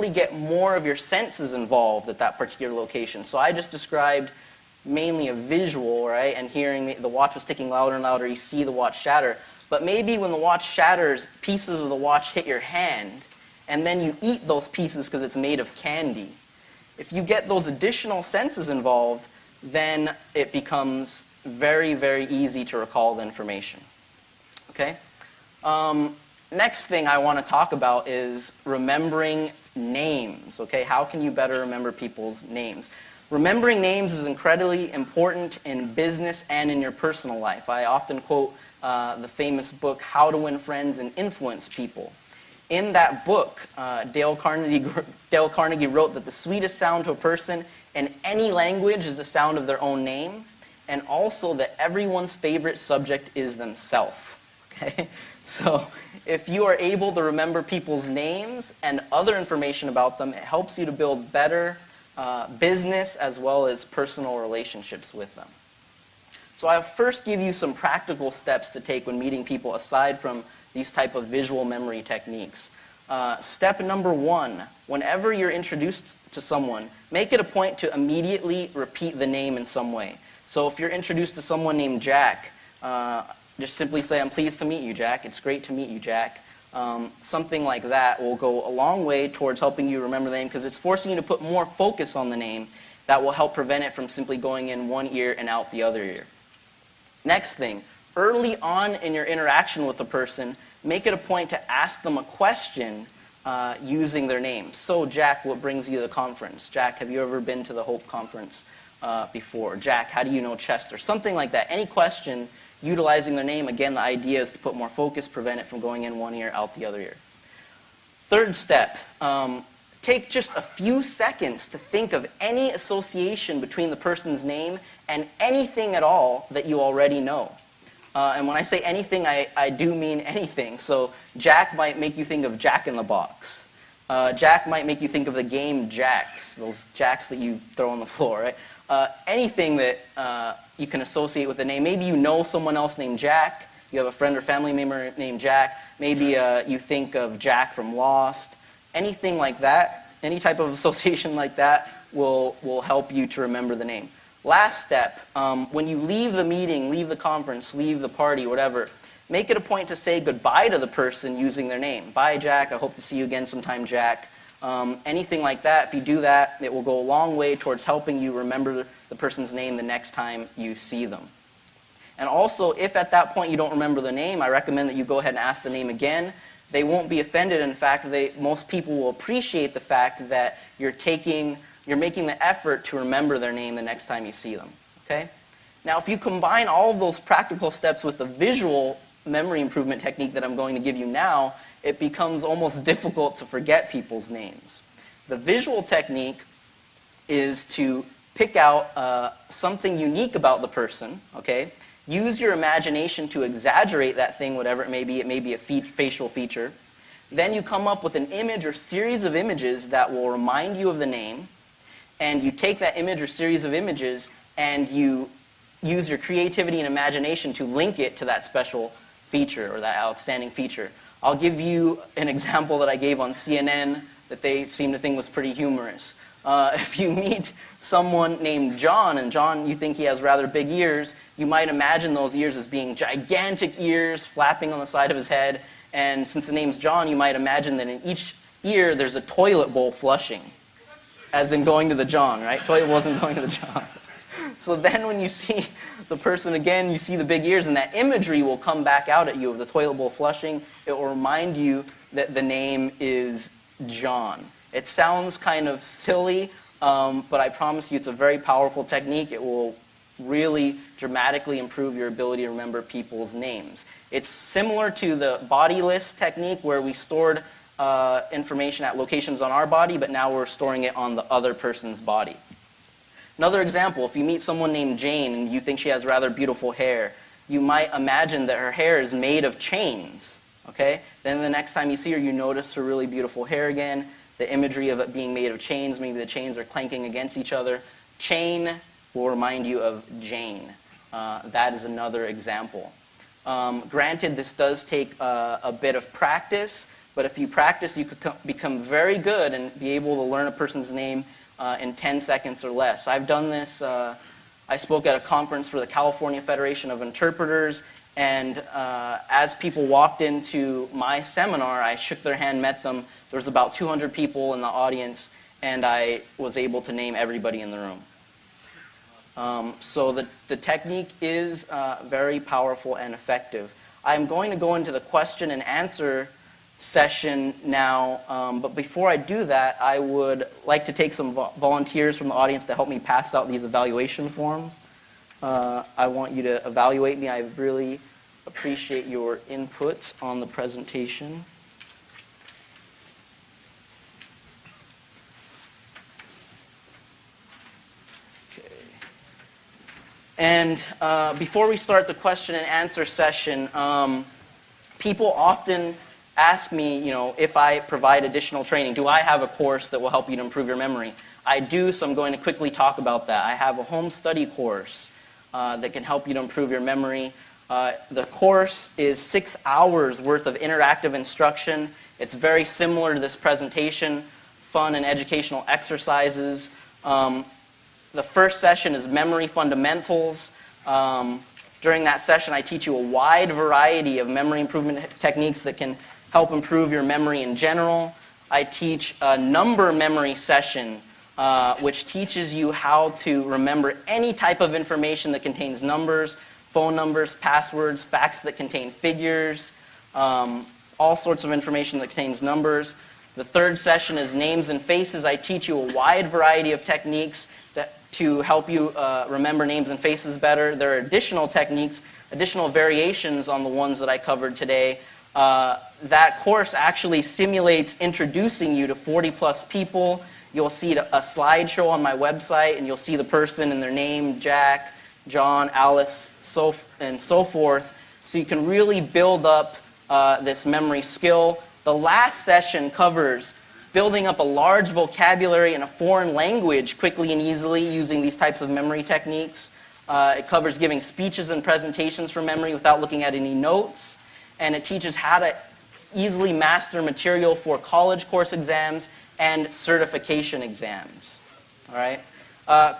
probably get more of your senses involved at that particular location. So I just described mainly a visual, right? And hearing the watch was ticking louder and louder, you see the watch shatter. But maybe when the watch shatters, pieces of the watch hit your hand, and then you eat those pieces because it's made of candy. If you get those additional senses involved, then it becomes very, very easy to recall the information. Okay? Next thing I want to talk about is remembering names. Okay? How can you better remember people's names? Remembering names is incredibly important in business and in your personal life. I often quote the famous book, How to Win Friends and Influence People. In that book, Dale Carnegie wrote that the sweetest sound to a person in any language is the sound of their own name, and also that everyone's favorite subject is themselves. Okay? So if you are able to remember people's names and other information about them, it helps you to build better business as well as personal relationships with them. So I'll first give you some practical steps to take when meeting people aside from these type of visual memory techniques. Step number 1, whenever you're introduced to someone, make it a point to immediately repeat the name in some way. So if you're introduced to someone named Jack, just simply say, "I'm pleased to meet you, Jack. It's great to meet you, Jack." Something like that will go a long way towards helping you remember the name because it's forcing you to put more focus on the name that will help prevent it from simply going in one ear and out the other ear. Next thing, early on in your interaction with a person, make it a point to ask them a question using their name. So, Jack, what brings you to the conference? Jack, have you ever been to the Hope Conference before? Jack, how do you know Chester? Something like that. Any question utilizing their name. Again, the idea is to put more focus, prevent it from going in one ear, out the other ear. Third step, take just a few seconds to think of any association between the person's name and anything at all that you already know. And when I say anything, I do mean anything. So Jack might make you think of Jack in the Box. Jack might make you think of the game Jacks, those jacks that you throw on the floor, right? Anything that you can associate with the name. Maybe you know someone else named Jack. You have a friend or family member named Jack. Maybe you think of Jack from Lost. Anything like that, any type of association like that will help you to remember the name. Last step, when you leave the meeting, leave the conference, leave the party, whatever, make it a point to say goodbye to the person using their name. Bye, Jack. I hope to see you again sometime, Jack. Anything like that, if you do that, it will go a long way towards helping you remember the person's name the next time you see them. And also, if at that point you don't remember the name, I recommend that you go ahead and ask the name again. They won't be offended. In fact, most people will appreciate the fact that you're making the effort to remember their name the next time you see them. Okay? Now, if you combine all of those practical steps with the visual memory improvement technique that I'm going to give you now, it becomes almost difficult to forget people's names. The visual technique is to pick out something unique about the person, okay? Use your imagination to exaggerate that thing, whatever it may be. It may be a facial feature. Then you come up with an image or series of images that will remind you of the name, and you take that image or series of images and you use your creativity and imagination to link it to that special feature or that outstanding feature. I'll give you an example that I gave on CNN that they seem to think was pretty humorous. If you meet someone named John, and John, you think he has rather big ears, you might imagine those ears as being gigantic ears flapping on the side of his head. And since the name's John, you might imagine that in each ear there's a toilet bowl flushing, as in going to the John, right? Toilet wasn't going to the John. So then when you see the person again, you see the big ears, and that imagery will come back out at you of the toilet bowl flushing. It will remind you that the name is John. It sounds kind of silly, but I promise you it's a very powerful technique. It will really dramatically improve your ability to remember people's names. It's similar to the body list technique where we stored information at locations on our body, but now we're storing it on the other person's body. Another example, if you meet someone named Jane and you think she has rather beautiful hair, you might imagine that her hair is made of chains, okay? Then the next time you see her, you notice her really beautiful hair again. The imagery of it being made of chains, maybe the chains are clanking against each other. Chain will remind you of Jane. That is another example. Granted, this does take a bit of practice, But if you practice, you could become very good and be able to learn a person's name in 10 seconds or less. I've done this. I spoke at a conference for the California Federation of Interpreters, and as people walked into my seminar, I shook their hand, met them. There was about 200 people in the audience, and I was able to name everybody in the room. So the technique is very powerful and effective. I'm going to go into the question and answer session now, but before I do that, I would like to take some volunteers from the audience to help me pass out these evaluation forms. I want you to evaluate me. I really appreciate your input on the presentation. And before we start the question and answer session, people often ask me, if I provide additional training, do I have a course that will help you to improve your memory? I do, so I'm going to quickly talk about that. I have a home study course that can help you to improve your memory. The course is 6 hours worth of interactive instruction. It's very similar to this presentation, fun and educational exercises. The first session is memory fundamentals. During that session, I teach you a wide variety of memory improvement techniques that can help improve your memory in general. I teach a number memory session, which teaches you how to remember any type of information that contains numbers, phone numbers, passwords, facts that contain figures, all sorts of information that contains numbers. The third session is names and faces. I teach you a wide variety of techniques to help you remember names and faces better. There are additional techniques, additional variations on the ones that I covered today. That course actually simulates introducing you to 40-plus people. You'll see a slideshow on my website, and you'll see the person and their name, Jack, John, Alice, and so forth. So you can really build up this memory skill. The last session covers building up a large vocabulary in a foreign language quickly and easily using these types of memory techniques. It covers giving speeches and presentations from memory without looking at any notes. And it teaches how to easily master material for college course exams and certification exams. All right.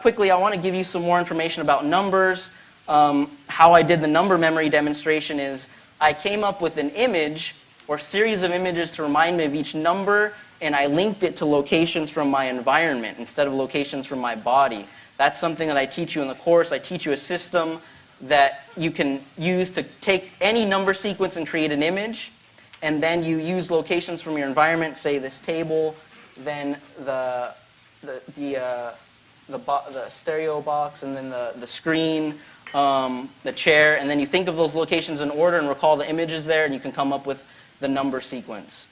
Quickly, I want to give you some more information about numbers. How I did the number memory demonstration is I came up with an image or series of images to remind me of each number, and I linked it to locations from my environment instead of locations from my body. That's something that I teach you in the course. I teach you a system that you can use to take any number sequence and create an image, and then you use locations from your environment, say this table, then the stereo box, and then the screen, the chair, and then you think of those locations in order and recall the images there, and you can come up with the number sequence.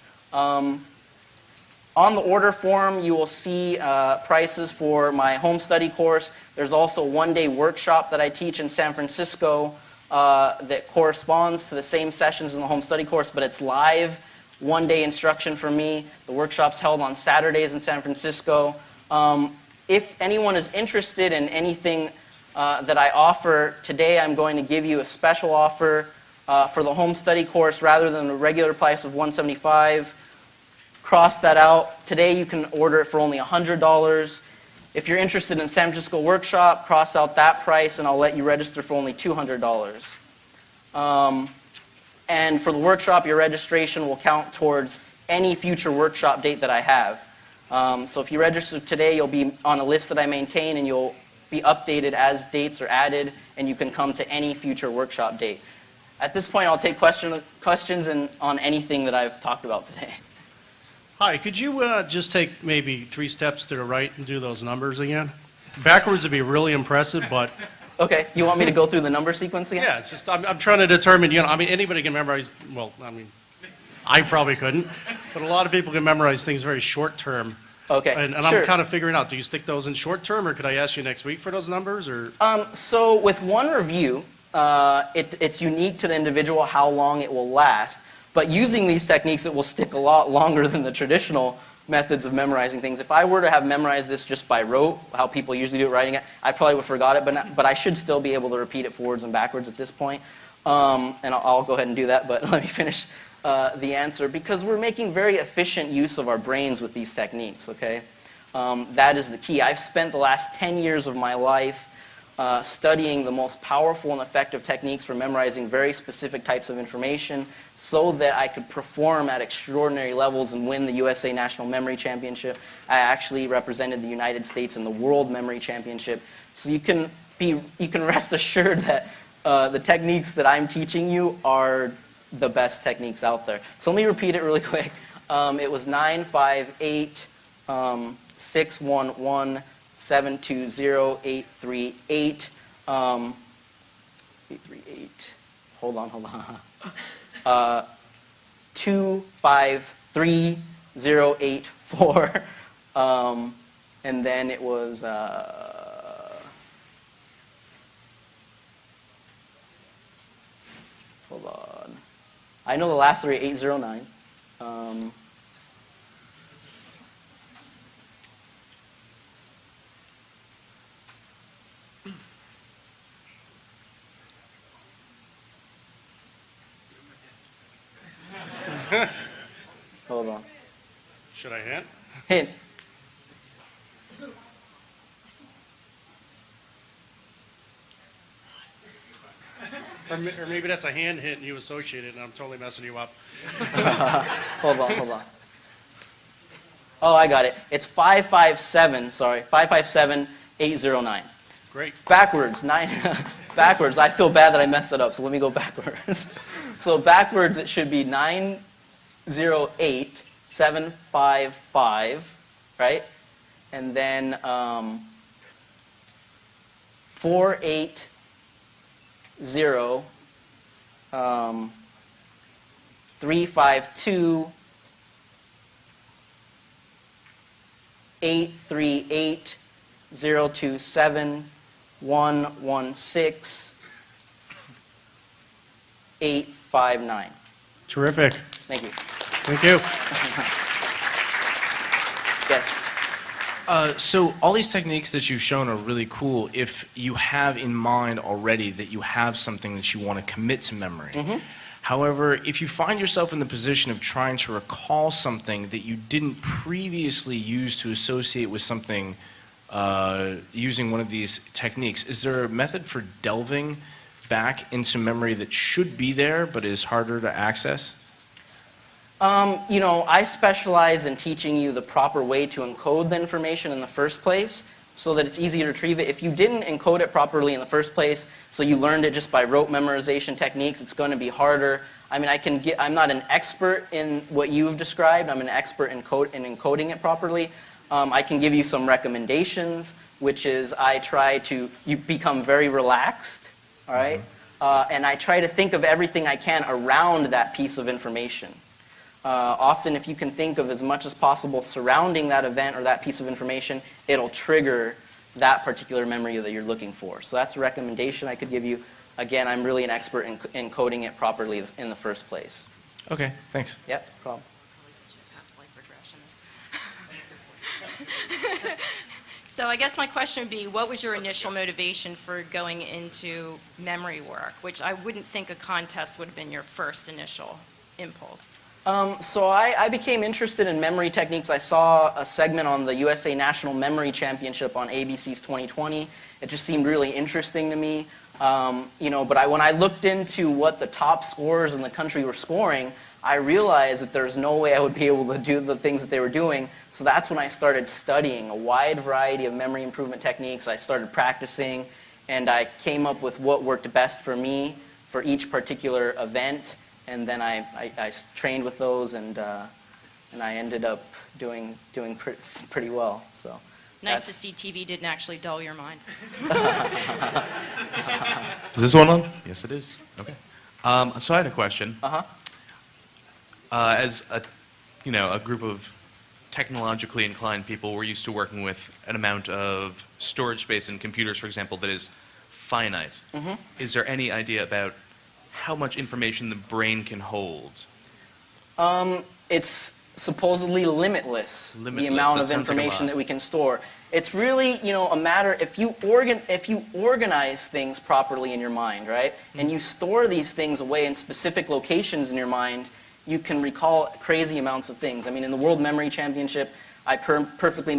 On the order form, you will see prices for my home study course. There's also a one-day workshop that I teach in San Francisco that corresponds to the same sessions in the home study course, but it's live, one-day instruction for me. The workshop's held on Saturdays in San Francisco. If anyone is interested in anything that I offer today, I'm going to give you a special offer for the home study course rather than the regular price of $175. Cross that out. Today you can order it for only $100. If you're interested in San Francisco workshop, cross out that price and I'll let you register for only $200. And for the workshop, your registration will count towards any future workshop date that I have. So if you register today, you'll be on a list that I maintain and you'll be updated as dates are added, and you can come to any future workshop date. At this point, I'll take questions on anything that I've talked about today. Hi, could you just take maybe 3 steps to the right and do those numbers again? Backwards would be really impressive, but... Okay, you want me to go through the number sequence again? Yeah, just I'm trying to determine, anybody can memorize, I probably couldn't, but a lot of people can memorize things very short term. Okay, and sure. I'm kind of figuring out, do you stick those in short term, or could I ask you next week for those numbers? Or So with one review, it's unique to the individual how long it will last. But using these techniques, it will stick a lot longer than the traditional methods of memorizing things. If I were to have memorized this just by rote, how people usually do it, writing it, I probably would have forgot it, but I should still be able to repeat it forwards and backwards at this point. And I'll go ahead and do that, but let me finish the answer because we're making very efficient use of our brains with these techniques, okay? That is the key. I've spent the last 10 years of my life studying the most powerful and effective techniques for memorizing very specific types of information so that I could perform at extraordinary levels and win the USA National Memory Championship. I actually represented the United States in the World Memory Championship. So you can rest assured that the techniques that I'm teaching you are the best techniques out there. So let me repeat it really quick. It was 958 611 720-838. 838. Hold on. 253084. And then it was hold on. I know the last three, 809. Hold on. Should I hint? Hint. Or maybe that's a hand hint and you associate it and I'm totally messing you up. Hold on. Oh, I got it. It's 557, Great. Backwards, backwards. I feel bad that I messed that up, so let me go backwards. So backwards, it should be 908755, right? And then 480 352 838 027 116 859. Terrific. Thank you. Thank you. Yes. So all these techniques that you've shown are really cool if you have in mind already that you have something that you want to commit to memory. However, if you find yourself in the position of trying to recall something that you didn't previously use to associate with something using one of these techniques, is there a method for delving back into memory that should be there but is harder to access? You know, I specialize in teaching you the proper way to encode the information in the first place so that it's easy to retrieve it. If you didn't encode it properly in the first place, so you learned it just by rote memorization techniques, it's going to be harder. I mean, I'm not an expert in what you've described. I'm an expert in encoding it properly. I can give you some recommendations, which is you become very relaxed, all right? And I try to think of everything I can around that piece of information. Often, if you can think of as much as possible surrounding that event or that piece of information, it'll trigger that particular memory that you're looking for. So that's a recommendation I could give you. Again, I'm really an expert in encoding it properly in the first place. Okay, thanks. Yep, no problem. So I guess my question would be, what was your initial motivation for going into memory work, which I wouldn't think a contest would have been your first initial impulse? So I became interested in memory techniques. I saw a segment on the USA National Memory Championship on ABC's 2020. It just seemed really interesting to me. But when I looked into what the top scorers in the country were scoring, I realized that there's no way I would be able to do the things that they were doing. So that's when I started studying a wide variety of memory improvement techniques. I started practicing, and I came up with what worked best for me for each particular event. And then I trained with those, and I ended up doing pretty well. So Nice to see TV didn't actually dull your mind. Is this one on? Yes, it is. Okay. So I had a question. As a group of technologically inclined people, we're used to working with an amount of storage space in computers, for example, that is finite. Is there any idea about how much information the brain can hold? It's supposedly limitless, the amount of information that we can store. It's really, a matter, if you organize things properly in your mind, right, and you store these things away in specific locations in your mind, you can recall crazy amounts of things. I mean, in the World Memory Championship, I perfectly